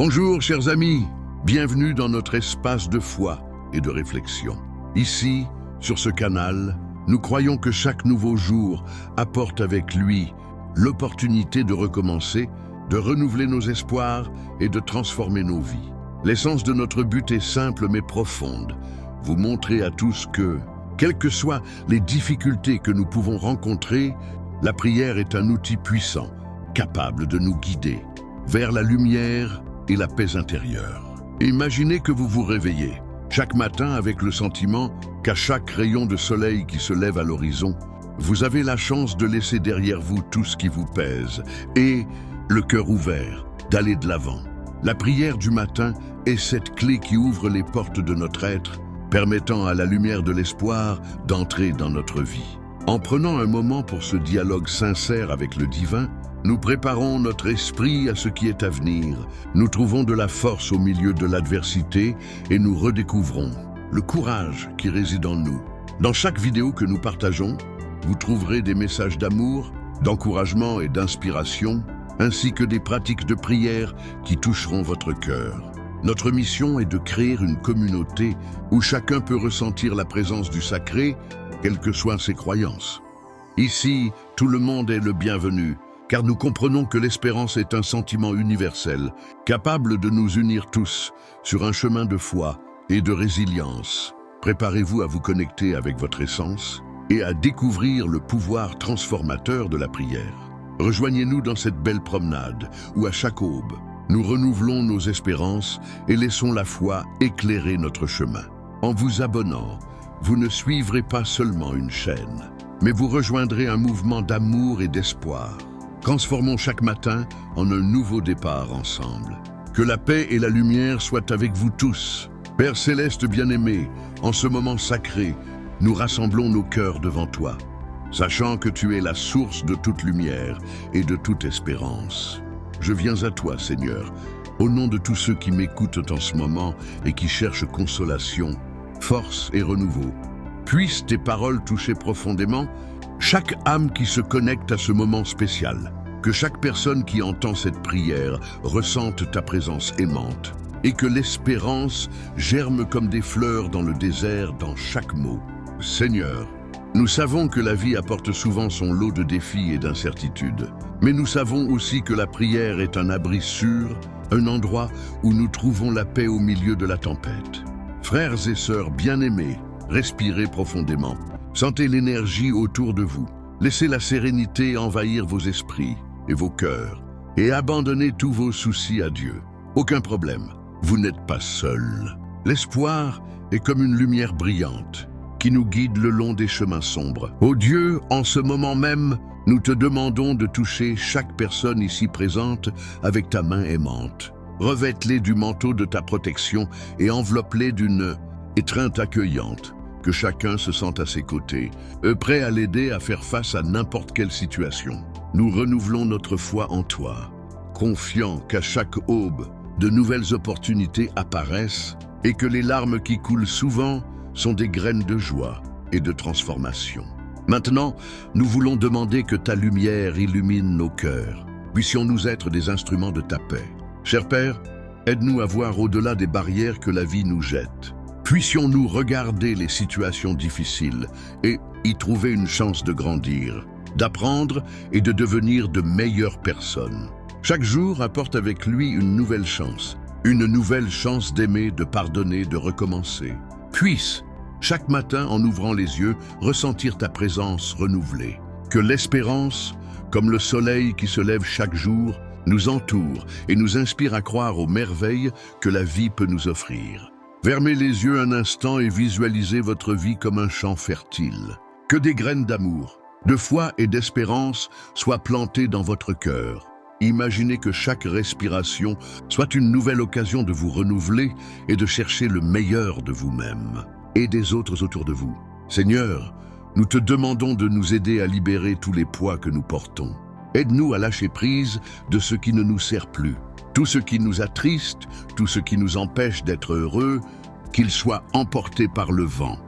Bonjour chers amis, bienvenue dans notre espace de foi et de réflexion. Ici, sur ce canal, nous croyons que chaque nouveau jour apporte avec lui l'opportunité de recommencer, de renouveler nos espoirs et de transformer nos vies. L'essence de notre but est simple mais profonde, vous montrer à tous que, quelles que soient les difficultés que nous pouvons rencontrer, la prière est un outil puissant, capable de nous guider vers la lumière et la paix intérieure. Imaginez que vous vous réveillez chaque matin avec le sentiment qu'à chaque rayon de soleil qui se lève à l'horizon, vous avez la chance de laisser derrière vous tout ce qui vous pèse et le cœur ouvert d'aller de l'avant. La prière du matin est cette clé qui ouvre les portes de notre être, permettant à la lumière de l'espoir d'entrer dans notre vie. En prenant un moment pour ce dialogue sincère avec le divin, nous préparons notre esprit à ce qui est à venir. Nous trouvons de la force au milieu de l'adversité et nous redécouvrons le courage qui réside en nous. Dans chaque vidéo que nous partageons, vous trouverez des messages d'amour, d'encouragement et d'inspiration, ainsi que des pratiques de prière qui toucheront votre cœur. Notre mission est de créer une communauté où chacun peut ressentir la présence du sacré, quelles que soient ses croyances. Ici, tout le monde est le bienvenu, car nous comprenons que l'espérance est un sentiment universel, capable de nous unir tous sur un chemin de foi et de résilience. Préparez-vous à vous connecter avec votre essence et à découvrir le pouvoir transformateur de la prière. Rejoignez-nous dans cette belle promenade où à chaque aube, nous renouvelons nos espérances et laissons la foi éclairer notre chemin. En vous abonnant, vous ne suivrez pas seulement une chaîne, mais vous rejoindrez un mouvement d'amour et d'espoir. Transformons chaque matin en un nouveau départ ensemble. Que la paix et la lumière soient avec vous tous. Père Céleste bien-aimé, en ce moment sacré, nous rassemblons nos cœurs devant toi, sachant que tu es la source de toute lumière et de toute espérance. Je viens à toi, Seigneur, au nom de tous ceux qui m'écoutent en ce moment et qui cherchent consolation, force et renouveau. Puissent tes paroles toucher profondément chaque âme qui se connecte à ce moment spécial. Que chaque personne qui entend cette prière ressente ta présence aimante et que l'espérance germe comme des fleurs dans le désert dans chaque mot. Seigneur, nous savons que la vie apporte souvent son lot de défis et d'incertitudes, mais nous savons aussi que la prière est un abri sûr, un endroit où nous trouvons la paix au milieu de la tempête. Frères et sœurs bien-aimés, respirez profondément. Sentez l'énergie autour de vous. Laissez la sérénité envahir vos esprits et vos cœurs et abandonnez tous vos soucis à Dieu. Aucun problème, vous n'êtes pas seul. L'espoir est comme une lumière brillante qui nous guide le long des chemins sombres. Ô Dieu, en ce moment même, nous te demandons de toucher chaque personne ici présente avec ta main aimante. Revête-les du manteau de ta protection et enveloppe-les d'une étreinte accueillante. Que chacun se sente à ses côtés, prêt à l'aider à faire face à n'importe quelle situation. Nous renouvelons notre foi en toi, confiants qu'à chaque aube, de nouvelles opportunités apparaissent et que les larmes qui coulent souvent sont des graines de joie et de transformation. Maintenant, nous voulons demander que ta lumière illumine nos cœurs. Puissions-nous être des instruments de ta paix. Cher Père, aide-nous à voir au-delà des barrières que la vie nous jette. Puissions-nous regarder les situations difficiles et y trouver une chance de grandir, d'apprendre et de devenir de meilleures personnes. Chaque jour apporte avec lui une nouvelle chance d'aimer, de pardonner, de recommencer. Puisse, chaque matin en ouvrant les yeux, ressentir ta présence renouvelée. Que l'espérance, comme le soleil qui se lève chaque jour, nous entoure et nous inspire à croire aux merveilles que la vie peut nous offrir. Fermez les yeux un instant et visualisez votre vie comme un champ fertile. Que des graines d'amour, de foi et d'espérance soient plantées dans votre cœur. Imaginez que chaque respiration soit une nouvelle occasion de vous renouveler et de chercher le meilleur de vous-même et des autres autour de vous. Seigneur, nous te demandons de nous aider à libérer tous les poids que nous portons. Aide-nous à lâcher prise de ce qui ne nous sert plus. Tout ce qui nous attriste, tout ce qui nous empêche d'être heureux, qu'il soit emporté par le vent.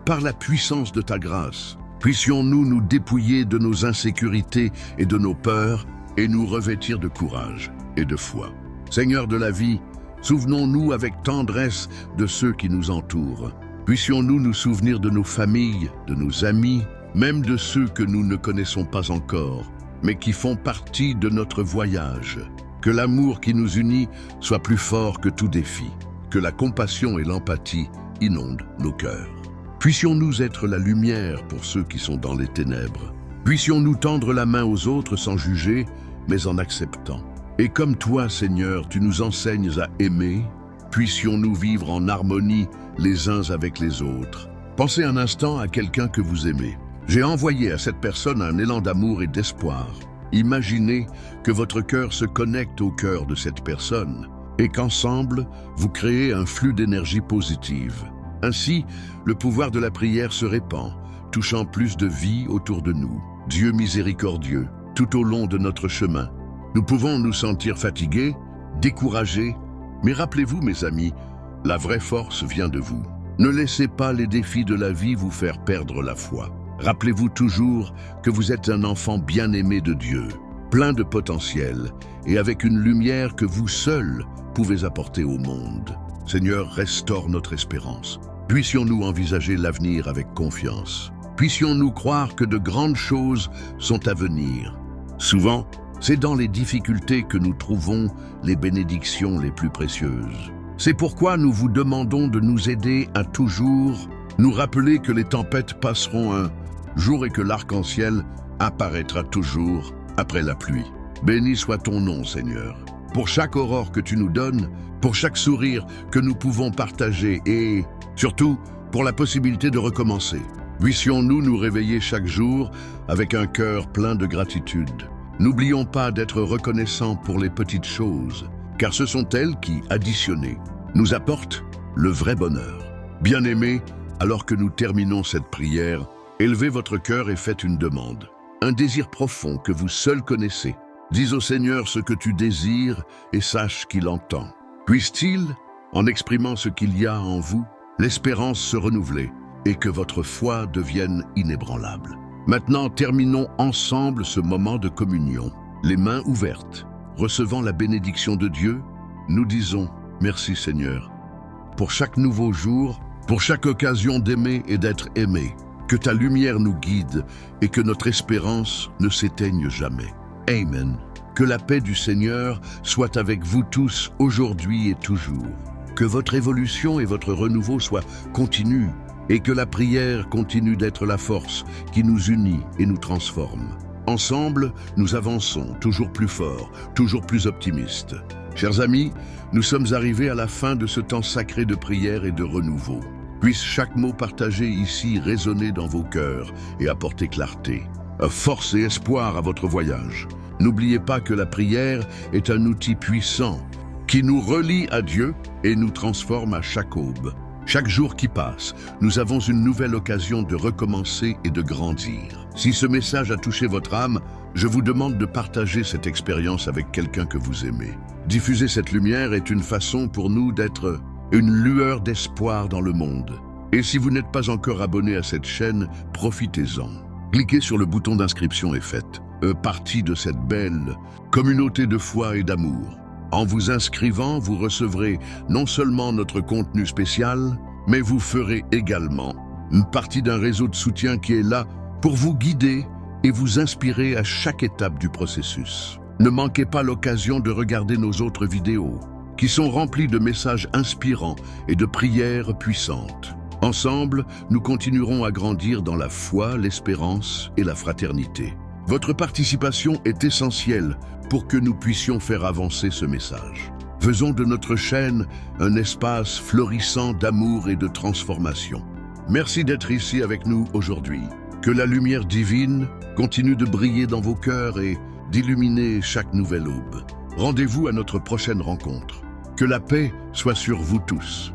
Par la puissance de ta grâce, puissions-nous nous dépouiller de nos insécurités et de nos peurs et nous revêtir de courage et de foi. Seigneur de la vie, souvenons-nous avec tendresse de ceux qui nous entourent. Puissions-nous nous souvenir de nos familles, de nos amis, même de ceux que nous ne connaissons pas encore, mais qui font partie de notre voyage. Que l'amour qui nous unit soit plus fort que tout défi. Que la compassion et l'empathie inondent nos cœurs. Puissions-nous être la lumière pour ceux qui sont dans les ténèbres. Puissions-nous tendre la main aux autres sans juger, mais en acceptant. Et comme toi, Seigneur, tu nous enseignes à aimer, puissions-nous vivre en harmonie les uns avec les autres. Pensez un instant à quelqu'un que vous aimez. J'ai envoyé à cette personne un élan d'amour et d'espoir. Imaginez que votre cœur se connecte au cœur de cette personne et qu'ensemble, vous créez un flux d'énergie positive. Ainsi, le pouvoir de la prière se répand, touchant plus de vie autour de nous. Dieu miséricordieux, tout au long de notre chemin. Nous pouvons nous sentir fatigués, découragés, mais rappelez-vous, mes amis, la vraie force vient de vous. Ne laissez pas les défis de la vie vous faire perdre la foi. Rappelez-vous toujours que vous êtes un enfant bien-aimé de Dieu, plein de potentiel et avec une lumière que vous seuls pouvez apporter au monde. Seigneur, restaure notre espérance. Puissions-nous envisager l'avenir avec confiance. Puissions-nous croire que de grandes choses sont à venir. Souvent, c'est dans les difficultés que nous trouvons les bénédictions les plus précieuses. C'est pourquoi nous vous demandons de nous aider à toujours nous rappeler que les tempêtes passeront un jour et que l'arc-en-ciel apparaîtra toujours après la pluie. Béni soit ton nom, Seigneur, pour chaque aurore que tu nous donnes, pour chaque sourire que nous pouvons partager et, surtout, pour la possibilité de recommencer. Puissions-nous nous réveiller chaque jour avec un cœur plein de gratitude. N'oublions pas d'être reconnaissants pour les petites choses, car ce sont elles qui, additionnées, nous apportent le vrai bonheur. Bien-aimés, alors que nous terminons cette prière, élevez votre cœur et faites une demande. Un désir profond que vous seul connaissez. Dis au Seigneur ce que tu désires et sache qu'il entend. Puisse-t-il, en exprimant ce qu'il y a en vous, l'espérance se renouveler et que votre foi devienne inébranlable. Maintenant, terminons ensemble ce moment de communion. Les mains ouvertes, recevant la bénédiction de Dieu, nous disons « Merci Seigneur » pour chaque nouveau jour, pour chaque occasion d'aimer et d'être aimé. Que ta lumière nous guide et que notre espérance ne s'éteigne jamais. Amen. Que la paix du Seigneur soit avec vous tous aujourd'hui et toujours. Que votre évolution et votre renouveau soient continus et que la prière continue d'être la force qui nous unit et nous transforme. Ensemble, nous avançons toujours plus fort, toujours plus optimistes. Chers amis, nous sommes arrivés à la fin de ce temps sacré de prière et de renouveau. Puisse chaque mot partagé ici résonner dans vos cœurs et apporter clarté, force et espoir à votre voyage. N'oubliez pas que la prière est un outil puissant qui nous relie à Dieu et nous transforme à chaque aube. Chaque jour qui passe, nous avons une nouvelle occasion de recommencer et de grandir. Si ce message a touché votre âme, je vous demande de partager cette expérience avec quelqu'un que vous aimez. Diffuser cette lumière est une façon pour nous d'être une lueur d'espoir dans le monde. Et si vous n'êtes pas encore abonné à cette chaîne, profitez-en. Cliquez sur le bouton d'inscription et faites partie de cette belle communauté de foi et d'amour. En vous inscrivant, vous recevrez non seulement notre contenu spécial, mais vous ferez également partie d'un réseau de soutien qui est là pour vous guider et vous inspirer à chaque étape du processus. Ne manquez pas l'occasion de regarder nos autres vidéos, qui sont remplies de messages inspirants et de prières puissantes. Ensemble, nous continuerons à grandir dans la foi, l'espérance et la fraternité. Votre participation est essentielle pour que nous puissions faire avancer ce message. Faisons de notre chaîne un espace florissant d'amour et de transformation. Merci d'être ici avec nous aujourd'hui. Que la lumière divine continue de briller dans vos cœurs et d'illuminer chaque nouvelle aube. Rendez-vous à notre prochaine rencontre. Que la paix soit sur vous tous.